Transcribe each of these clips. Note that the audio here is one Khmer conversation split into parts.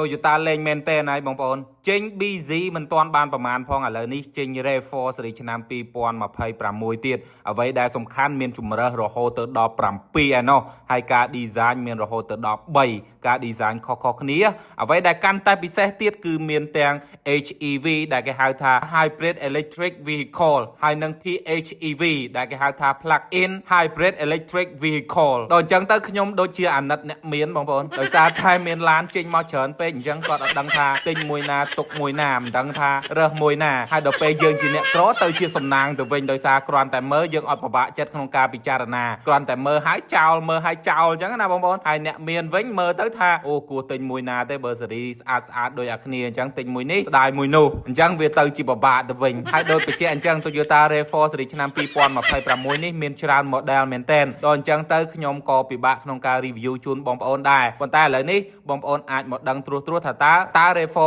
Toyota លេងមែនតើហើយបងប្អូនចេញ BZ មិនទាន់បានប្រមាណផងឥឡូវនេះចេញ RAV4 ស៊េរីឆ្នាំ2026ទៀតអ្វីដែលសំខាន់មានជម្រើសរហូតទៅដល់7ឯណោះហើយការ design មានរហូតទៅដល់3ការ design ខុសៗគ្នាអ្វីដែលកាន់តែពិសេសទៀតគឺមានទាំង HEV ដែលគេហៅថា Hybrid Electric Vehicle ហើយនិង PHEV ដែលគេហៅថា Plug-in Hybrid Electric Vehicle ដល់អញ្ចឹងទៅខ្ញុំដូចជាអាណិតអ្នកមានបងប្អូនដោយសារតែមានឡានចេញមកច្រើនពេកអញ្ចឹងគាត់អត់ដឹងថាទិញមួយណាទុកមួយណាមិនដឹងថារើសមួយណាហើយដល់ពេលយើងជាអ្នកក្រទៅជាសំណាងទៅវិញដោយសារគ្រាន់តែមើលយើងអត់ពិបាកចិត្តក្នុងការពិចារណាគ្រាន់តែមើលហើយចោលអញ្ចឹងណាបងប្អូនហើយអ្នកមានវិញមើលទៅថាអូគួរទិញមួយណាទេបើស៊េរីស្អាតដូចអាគ្នាអញ្ចឹងទិញមួយនេះស្ដាយមួយនោះអញ្ចឹងវាទៅជាពិបាកទៅវិញហើយដោយបញ្ជាក់អញ្ចឹង Toyota RAV4 ស៊េរីឆ្នាំ2026នេះមានច្រើន model មែនទែនដល់អញ្ចឹងទៅខ្ញុំក៏ពិបាកក្នុងការ review ជូនបងប្អូនដែរប៉ុន្តែឥឡូវនេះបងប្អូនអាចមកដឹងត្រួសថាតើ RAV4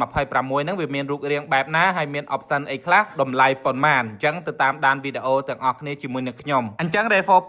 2026ហ្នឹងវាមានរូបរាងបែបណាហើយមាន option អីខ្លះតម្លៃប៉ុន្មានអញ្ចឹងទៅតាមដានវីដេអូទាំងអស់គ្នាជាមួយនឹងខ្ញុំអញ្ចឹង RAV4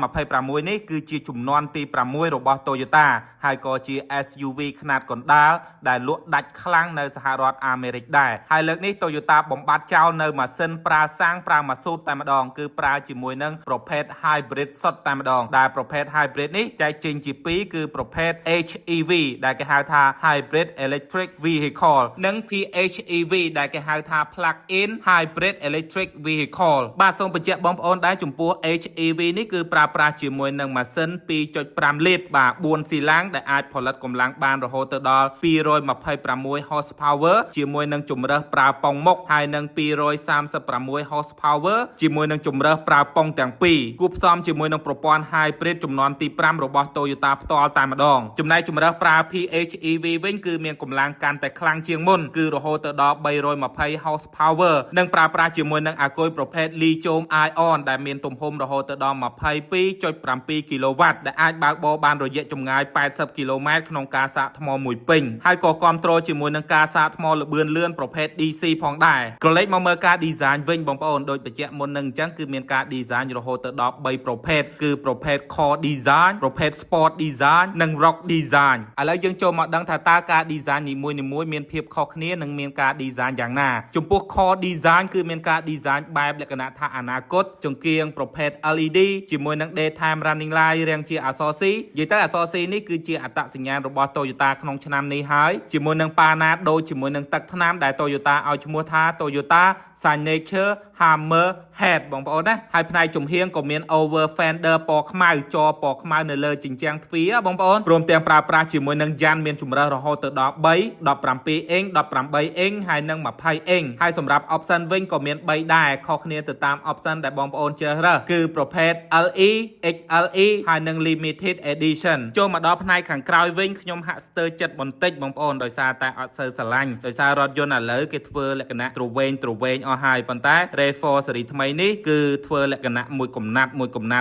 2026នេះគឺជាជំនាន់ទី6របស់ Toyota ហើយក៏ជា SUV ខ្នាតកណ្ដាលដែលលក់ដាច់ខ្លាំងនៅសហរដ្ឋអាមេរិកដែរហើយលើកនេះ Toyota បំបត្តិចោលនៅម៉ាស៊ីនប្រើសាំងប្រើម៉ាស៊ូតតែម្ដងគឺប្រើជាមួយនឹងប្រភេទ Hybrid សុទ្ធតែម្ដងដែលប្រភេទ Hybrid នេះចែកចេញជា2គឺប្រភេទ HEV ដែលគេហៅថា Hybrid Electric Vehicle និង PHEV ដែលគេហៅថា Plug-in Hybrid Electric Vehicle បាទសូមបញ្ជាក់បងប្អូនដែរចំពោះ HEV នេះគឺប្រើប្រាស់ជាមួយនឹងម៉ាស៊ីន 2.5 លីត្របាទ4ស៊ីឡាំងដែលអាចផលិតកម្លាំងបានរហូតទៅដល់226 horsepower ជាមួយនឹងជម្រើសប្រើប៉ុងមុខហើយនឹង236 horsepower ជាមួយនឹងជម្រើសប្រើប៉ុងទាំងពីរគួបផ្សំជាមួយនឹងប្រព័ន្ធ Hybrid ជំនាន់ទី5របស់ Toyota ផ្ទាល់តែម្ដងចំណែកជម្រើសប្រើ PHEV វិញគឺមានកម្លាំងកាន់តែខ្លាំងជាងមុនគឺរហូតទៅដល់320 horsepower និងប្រើប្រាស់ជាមួយនឹងអាគុយប្រភេទ Lithium Ion ដែលមានទំហំរហូតទៅដល់ 22.7 kW ដែលអាចបើកបរបានរយៈចម្ងាយ80 km ក្នុងការសាកថ្មមួយពេញហើយក៏គ្រប់គ្រងជាមួយនឹងការសាកថ្មល្បឿនលឿនប្រភេទ DC ផងដែរក្រឡេកមកមើលការ design វិញបងប្អូនដូចបញ្ជាក់មុននឹងអញ្ចឹងគឺមានការ design រហូតទៅដល់3ប្រភេទគឺប្រភេទ Core Design ប្រភេទ Sport Design និង Rock Design ឥឡូវយើងចូលមកដឹងថាតើការ design នីមួយៗមានភាពខុសគ្នានិងមានការ design យ៉ាងណាចំពោះ Core Design គឺមានការ design បែបលក្ខណៈថាអនាគតចង្គៀងប្រភេទ LED ជាមួយនឹង Daytime Running Light រាងជាអក្សរ C និយាយទៅអក្សរ C នេះគឺជាអត្តសញ្ញាណរបស់ Toyota ក្នុងឆ្នាំនេះហើយជាមួយនឹងប៉ាណាដូចជាមួយនឹងទឹកថ្នាំដែល Toyota ឲ្យឈ្មោះថា Toyota Signature Hammer Head បងប្អូនណាហើយផ្នែកចំហៀងក៏មាន over fender ពណ៌ខ្មៅចរពណ៌ខ្មៅនៅលើជញ្ជាំងទ្វារបងប្អូនព្រមទាំងប្រើប្រាស់ជាមួយនឹងយ៉ានមានជម្រើសរហូតទៅដល់3 17អ៊ីង18អ៊ីងហើយនិង20អ៊ីងហើយសម្រាប់ option វិញក៏មាន3ដែរខុសគ្នាទៅតាម option ដែលបងប្អូនជ្រើសរើសគឺប្រភេទ LE XLE ហើយនិង Limited Edition ចូលមកដល់ផ្នែកខាងក្រោយវិញខ្ញុំហាក់ស្ទើរចិត្តបន្តិចបងប្អូនដោយសារតែអត់សូវស្រឡាញ់ដោយសាររថយន្តឥឡូវគេធ្វើលក្ខណៈទ្រវែងអស់ហើយប៉ុន្តែ RAV4 ស៊េរីថ្មីនេះគឺធ្វើលក្ខណៈមួយកំណា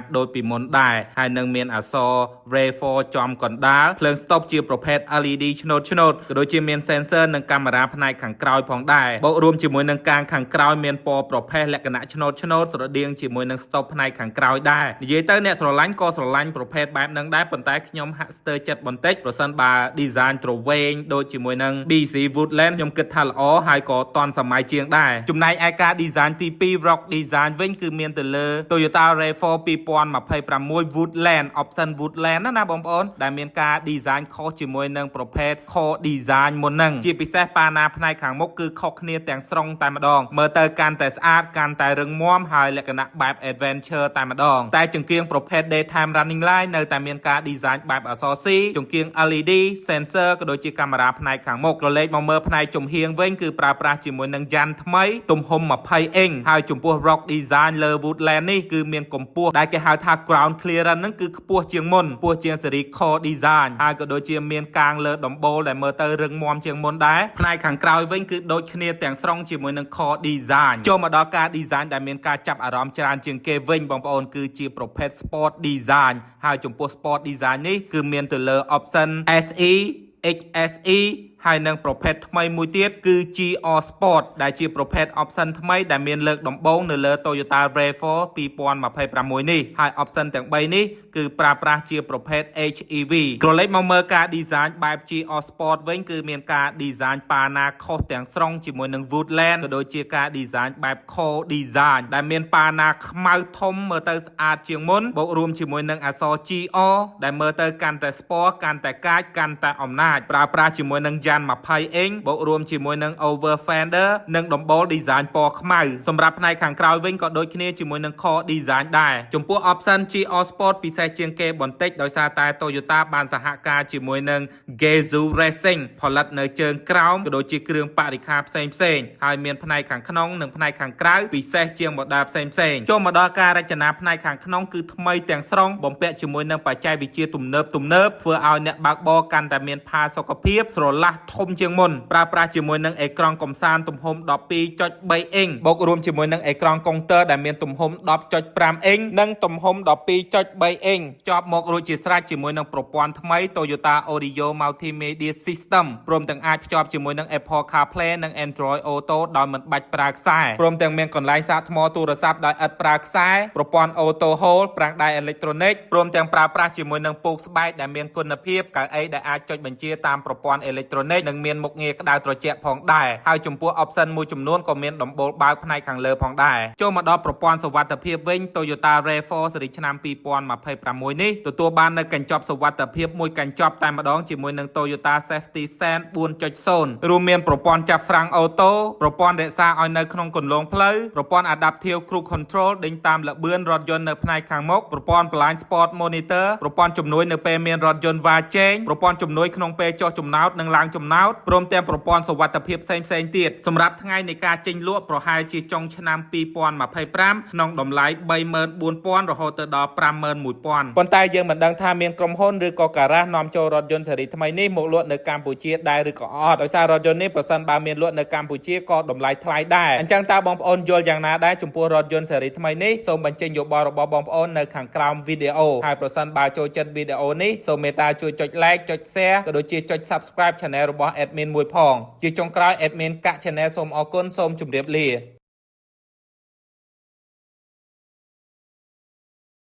ត់ដូចពីមុនដែរហើយនឹងមានអក្សរ RAV4 ចំកណ្ដាលភ្លើងស្តុបជាប្រភេទ LED ឆ្នោតក៏ដូចជាមាន sensor និងកាមេរ៉ាផ្នែកខាងក្រោយផងដែរបូករួមជាមួយនឹងកាងខាងក្រោយមានពណ៌ប្រផេះលក្ខណៈឆ្នោតស្រដៀងជាមួយនឹងស្តុបផ្នែកខាងក្រោយដែរនិយាយទៅអ្នកស្រឡាញ់ក៏ស្រឡាញ់ប្រភេទបែបហ្នឹងដែរប៉ុន្តែខ្ញុំហាក់ស្ទើរចិត្តបន្តិចប្រសិនបើ design ទ្រវែងដូចជាមួយនឹង BZ Woodland ខ្ញុំគិតថាល្អហើយក៏ទាន់សម័យជាងដែរចំណែកឯការ design ទី2 Rock Design វិញគឺមានទៅលើ Toyota RAV4 2026 Woodland option Woodland ណាបងប្អូនដែលមានការ design ខុសជាមួយនឹងប្រភេទ Core Design មុនហ្នឹងជាពិសេសប៉ាណាផ្នែកខាងមុខគឺខុសគ្នាទាំងស្រុងតែម្ដងមើលទៅកាន់តែស្អាតកាន់តែរឹងមាំហើយលក្ខណៈបែប adventure តែម្ដងតែចង្គៀងប្រភេទ Daytime Running Light នៅតែមានការ design បែបអក្សរ C ចង្គៀង LED sensor ក៏ដូចជាកាមេរ៉ាផ្នែកខាងមុខក្រឡេកមកមើលផ្នែកចំហៀងវិញគឺប្រើប្រាស់ជាមួយនឹងយ៉ាន់ថ្មីទំហំ20អ៊ីងហើយចំពោះ Rock Design លើ Woodland នេះគឺមានកម្ពស់ដែលគេហៅថា ground clearance ហ្នឹងគឺខ្ពស់ជាងមុនខ្ពស់ជាងស៊េរី Core Design ហើយក៏ដូចជាមានកាងលើដំបូលដែលមើលទៅរឹងមាំជាងមុនដែរផ្នែកខាងក្រោយវិញគឺដូចគ្នាទាំងស្រុងជាមួយនឹង Core Design ចូលមកដល់ការ design ដែលមានការចាប់អារម្មណ៍ច្រើនជាងគេវិញបងប្អូនគឺជាប្រភេទ Sport Design ហើយចំពោះ Sport Design នេះគឺមានទៅលើ option SE XSE ហើយនឹងប្រភេទថ្មីមួយទៀតគឺ GR Sport ដែលជាប្រភេទ option ថ្មីដែលមានលើកដំបូងនៅលើ Toyota RAV4 2026 នេះហើយ option ទាំង3នេះគឺប្រើប្រាស់ជាប្រភេទ HEV ក្រឡេកមកមើលការ design បែប GR Sport វិញគឺមានការ design ប៉ាណាខុសទាំងស្រុងជាមួយនឹង Woodland ក៏ដូចជាការ design បែប Core Design ដែលមានប៉ាណាខ្មៅធំមើលទៅស្អាតជាងមុនបូករួមជាមួយនឹងអក្សរ GR ដែលមើលទៅកាន់តែស្ពណ៌កាន់តែកាចកាន់តែអំណាចប្រើប្រាស់ជាមួយនឹងយ៉ាន់20អ៊ីងបូករួមជាមួយនឹង over fender និងដំបូល design ពណ៌ខ្មៅសម្រាប់ផ្នែកខាងក្រោយវិញក៏ដូចគ្នាជាមួយនឹង core design ដែរចំពោះ option GR Sport ពិសេសជាងគេបន្តិចដោយសារតែ Toyota បានសហការជាមួយនឹង Gazoo Racing ផលិតនៅជើងក្រោមក៏ដូចជាគ្រឿងបរិក្ខារផ្សេងហើយមានផ្នែកខាងក្នុងនិងផ្នែកខាងក្រៅពិសេសជាង model ផ្សេងចូលមកដល់ការរចនាផ្នែកខាងក្នុងគឺថ្មីទាំងស្រុងបំពាក់ជាមួយនឹងបច្ចេកវិទ្យាទំនើបធ្វើឲ្យអ្នកបើកបរកាន់តែមានផាសុកភាពស្រឡះធំជាងមុនប្រើប្រាស់ជាមួយនឹងអេក្រង់កំសាន្តទំហំ 12.3 អ៊ីងបូករួមជាមួយនឹងអេក្រង់កុងទ័រដែលមានទំហំ 10.5 អ៊ីងនិងទំហំ 12.3 អ៊ីងជាប់មករួចជាស្រេចជាមួយនឹងប្រព័ន្ធថ្មី Toyota Audio Multimedia System ព្រមទាំងអាចភ្ជាប់ជាមួយនឹង Apple CarPlay និង Android Auto ដោយមិនបាច់ប្រើខ្សែព្រមទាំងមានកន្លែងសាកថ្មទូរស័ព្ទដោយឥតប្រើខ្សែប្រព័ន្ធ Auto Hold ប្រាង្គដៃអេឡិចត្រូនិកព្រមទាំងប្រើប្រាស់ជាមួយនឹងពូកស្បែកដែលមានគុណភាពកៅអីដែលអាចចុចបញ្ជាតាមប្រព័ន្ធអេឡិចត្រូនិកនិងមានមុខងារក្តៅត្រជាក់ផងដែរហើយចំពោះ option មួយចំនួនក៏មានដំបូលបើកផ្នែកខាងលើផងដែរចូលមកដល់ប្រព័ន្ធសុវត្ថិភាពវិញ Toyota RAV4 ស៊េរីឆ្នាំ2026នេះទទួលបាននូវកញ្ចប់សុវត្ថិភាពមួយកញ្ចប់តែម្ដងជាមួយនឹង Toyota Safety Sense 4.0 រួមមានប្រព័ន្ធចាប់ហ្វ្រាំងអូតូប្រព័ន្ធរក្សាឲ្យនៅក្នុងគន្លងផ្លូវប្រព័ន្ធ Adaptive Cruise Control ដេញតាមល្បឿនរថយន្តនៅផ្នែកខាងមុខប្រព័ន្ធ Blind Spot Monitor ប្រព័ន្ធជំនួយនៅពេលមានរថយន្តវ៉ាជែងប្រព័ន្ធជំនួយក្នុងពេលចុះចំណោតនិងឡើងចំណោតព្រមទាំងប្រព័ន្ធសុវត្ថិភាពផ្សេងទៀតសម្រាប់ថ្ងៃនៃការចេញលក់ប្រហែលជាចុងឆ្នាំ2025ក្នុងតម្លៃ 34,000 រហូតទៅដល់ 51,000 ប៉ុន្តែយើងមិនដឹងថាមានក្រុមហ៊ុនឬក៏ការ៉ាសនាំចូលរថយន្តស៊េរីថ្មីនេះមកលក់នៅកម្ពុជាដែរឬក៏អត់ដោយសាររថយន្តនេះប្រសិនបើមានលក់នៅកម្ពុជាក៏តម្លៃថ្លៃដែរអញ្ចឹងតើបងប្អូនយល់យ៉ាងណាដែរចំពោះរថយន្តស៊េរីថ្មីនេះសូមបញ្ចេញយោបល់របស់បងប្អូននៅខាងក្រោមវីដេអូហើយប្រសិនបើចូលចិត្តវីដេអូនេះសូមមេត្តាជួយចុច like ចុច share ក៏ដូចជាចុច subscribe channel របស់ admin មួយផងជាចុងក្រោយ admin កាក់ channel សូមអរគុណសូមជម្រាបលា